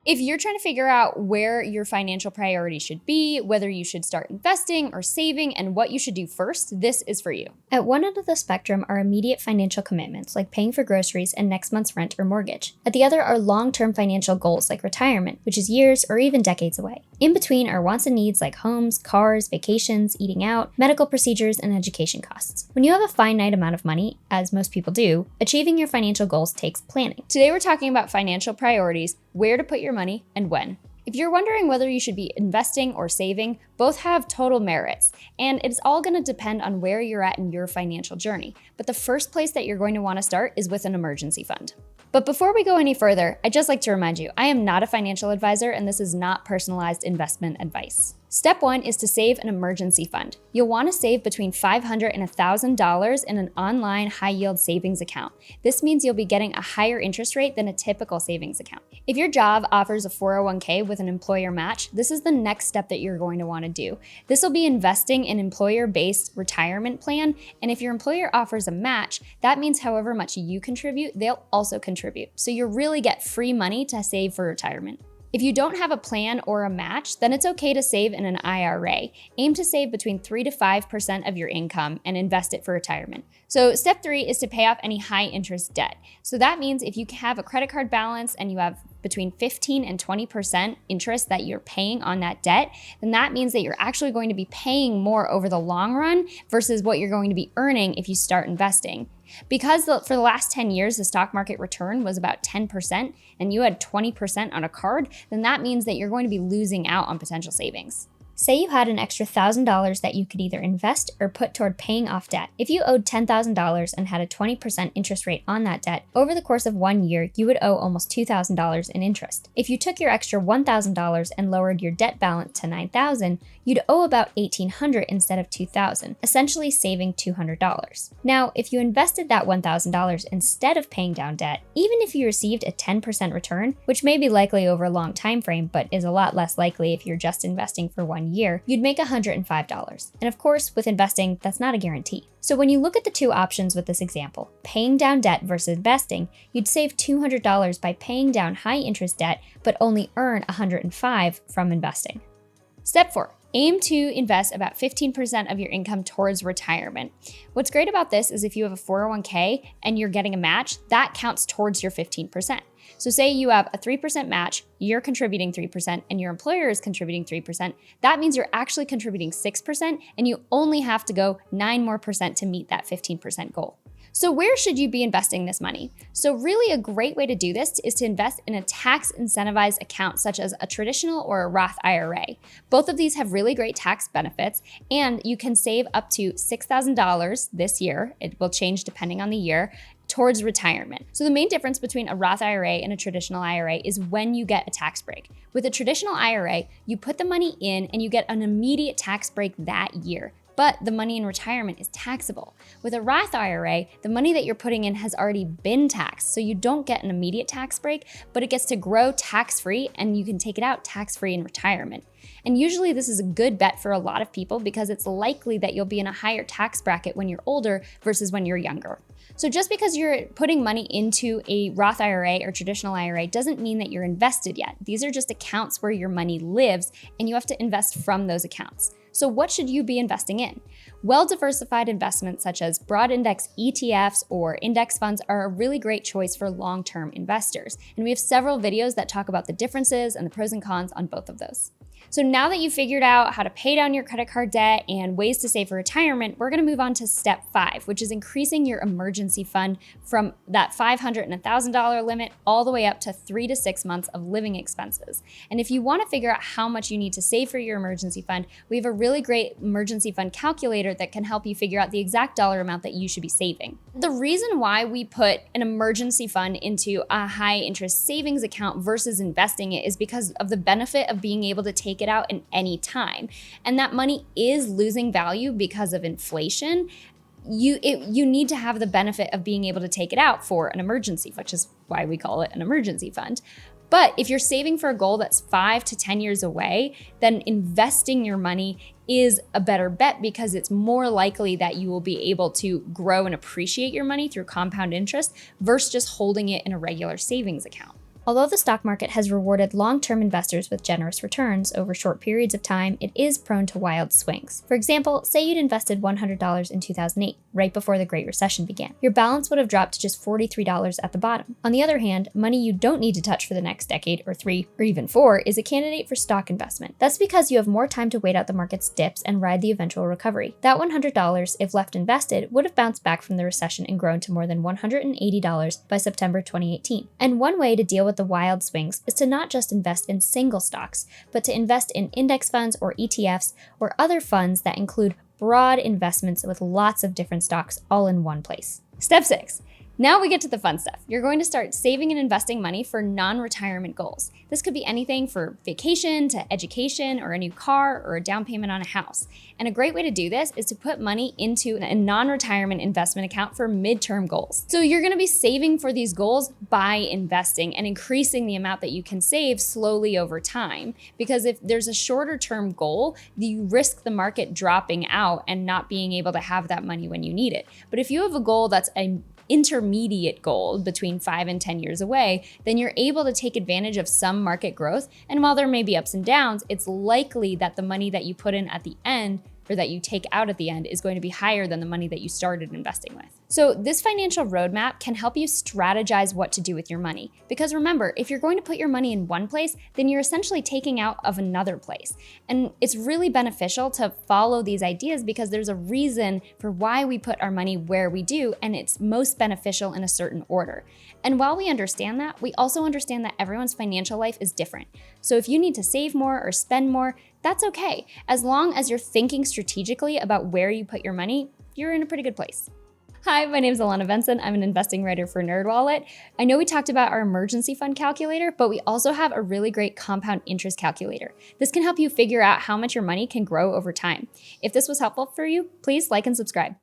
If you're trying to figure out where your financial priorities should be, whether you should start investing or saving, and what you should do first, this is for you. At one end of the spectrum are immediate financial commitments like paying for groceries and next month's rent or mortgage. At the other are long-term financial goals like retirement, which is years or even decades away. In between are wants and needs like homes, cars, vacations, eating out, medical procedures, and education costs. When you have a finite amount of money, as most people do, achieving your financial goals takes planning. Today we're talking about financial priorities, where to put your money, and when. If you're wondering whether you should be investing or saving, both have total merits, and it's all going to depend on where you're at in your financial journey. But the first place that you're going to want to start is with an emergency fund. But before we go any further, I'd just like to remind you, I am not a financial advisor, and this is not personalized investment advice. Step 1 is to save an emergency fund. You'll want to save between $500 and $1,000 in an online high-yield savings account. This means you'll be getting a higher interest rate than a typical savings account. If your job offers a 401k with an employer match, this is the next step that you're going to want to do. This will be investing in employer-based retirement plan, and if your employer offers a match, that means however much you contribute, they'll also contribute. So you really get free money to save for retirement. If you don't have a plan or a match, then it's okay to save in an IRA. Aim to save between 3 to 5% of your income and invest it for retirement. So step 3 is to pay off any high interest debt. So that means if you have a credit card balance and you have between 15 and 20% interest that you're paying on that debt, then that means that you're actually going to be paying more over the long run versus what you're going to be earning if you start investing. Because for the last 10 years, the stock market return was about 10% and you had 20% on a card, then that means that you're going to be losing out on potential savings. Say you had an extra $1,000 that you could either invest or put toward paying off debt. If you owed $10,000 and had a 20% interest rate on that debt, over the course of 1 year, you would owe almost $2,000 in interest. If you took your extra $1,000 and lowered your debt balance to $9,000, you'd owe about $1,800 instead of $2,000, essentially saving $200. Now, if you invested that $1,000 instead of paying down debt, even if you received a 10% return, which may be likely over a long time frame, but is a lot less likely if you're just investing for 1 year, you'd make $105. And of course, with investing, that's not a guarantee. So when you look at the two options with this example, paying down debt versus investing, you'd save $200 by paying down high interest debt, but only earn $105 from investing. Step 4. Aim to invest about 15% of your income towards retirement. What's great about this is if you have a 401k and you're getting a match, that counts towards your 15%. So say you have a 3% match, you're contributing 3%, and your employer is contributing 3%. That means you're actually contributing 6%, and you only have to go 9% more to meet that 15% goal. So where should you be investing this money? So really a great way to do this is to invest in a tax incentivized account such as a traditional or a Roth IRA. Both of these have really great tax benefits, and you can save up to $6,000 this year. It will change depending on the year, towards retirement. So the main difference between a Roth IRA and a traditional IRA is when you get a tax break. With a traditional IRA, you put the money in and you get an immediate tax break that year, but the money in retirement is taxable. With a Roth IRA, the money that you're putting in has already been taxed, so you don't get an immediate tax break, but it gets to grow tax-free and you can take it out tax-free in retirement. And usually this is a good bet for a lot of people because it's likely that you'll be in a higher tax bracket when you're older versus when you're younger. So just because you're putting money into a Roth IRA or traditional IRA doesn't mean that you're invested yet. These are just accounts where your money lives and you have to invest from those accounts. So what should you be investing in? Well-diversified investments such as broad index ETFs or index funds are a really great choice for long-term investors. And we have several videos that talk about the differences and the pros and cons on both of those. So now that you've figured out how to pay down your credit card debt and ways to save for retirement, we're gonna move on to step 5, which is increasing your emergency fund from that $500 and $1,000 limit all the way up to 3 to 6 months of living expenses. And if you wanna figure out how much you need to save for your emergency fund, we have a really great emergency fund calculator that can help you figure out the exact dollar amount that you should be saving. The reason why we put an emergency fund into a high interest savings account versus investing it is because of the benefit of being able to take it out in any time. And that money is losing value because of inflation. You need to have the benefit of being able to take it out for an emergency, which is why we call it an emergency fund. But if you're saving for a goal that's 5 to 10 years away, then investing your money is a better bet because it's more likely that you will be able to grow and appreciate your money through compound interest versus just holding it in a regular savings account. Although the stock market has rewarded long-term investors with generous returns over short periods of time, it is prone to wild swings. For example, say you'd invested $100 in 2008, right before the Great Recession began. Your balance would have dropped to just $43 at the bottom. On the other hand, money you don't need to touch for the next decade or 3 or even 4 is a candidate for stock investment. That's because you have more time to wait out the market's dips and ride the eventual recovery. That $100, if left invested, would have bounced back from the recession and grown to more than $180 by September 2018. And one way to deal with the wild swings is to not just invest in single stocks, but to invest in index funds or ETFs or other funds that include broad investments with lots of different stocks all in one place. Step 6. Now we get to the fun stuff. You're going to start saving and investing money for non-retirement goals. This could be anything for vacation to education or a new car or a down payment on a house. And a great way to do this is to put money into a non-retirement investment account for midterm goals. So you're going to be saving for these goals by investing and increasing the amount that you can save slowly over time. Because if there's a shorter term goal, you risk the market dropping out and not being able to have that money when you need it. But if you have a goal that's an intermediate goal between 5 and 10 years away, then you're able to take advantage of some market growth. And while there may be ups and downs, it's likely that the money that you put in at the end or that you take out at the end is going to be higher than the money that you started investing with. So this financial roadmap can help you strategize what to do with your money. Because remember, if you're going to put your money in one place, then you're essentially taking out of another place. And it's really beneficial to follow these ideas because there's a reason for why we put our money where we do, and it's most beneficial in a certain order. And while we understand that, we also understand that everyone's financial life is different. So if you need to save more or spend more, that's okay. As long as you're thinking strategically about where you put your money, you're in a pretty good place. Hi, my name is Alana Benson. I'm an investing writer for NerdWallet. I know we talked about our emergency fund calculator, but we also have a really great compound interest calculator. This can help you figure out how much your money can grow over time. If this was helpful for you, please like and subscribe.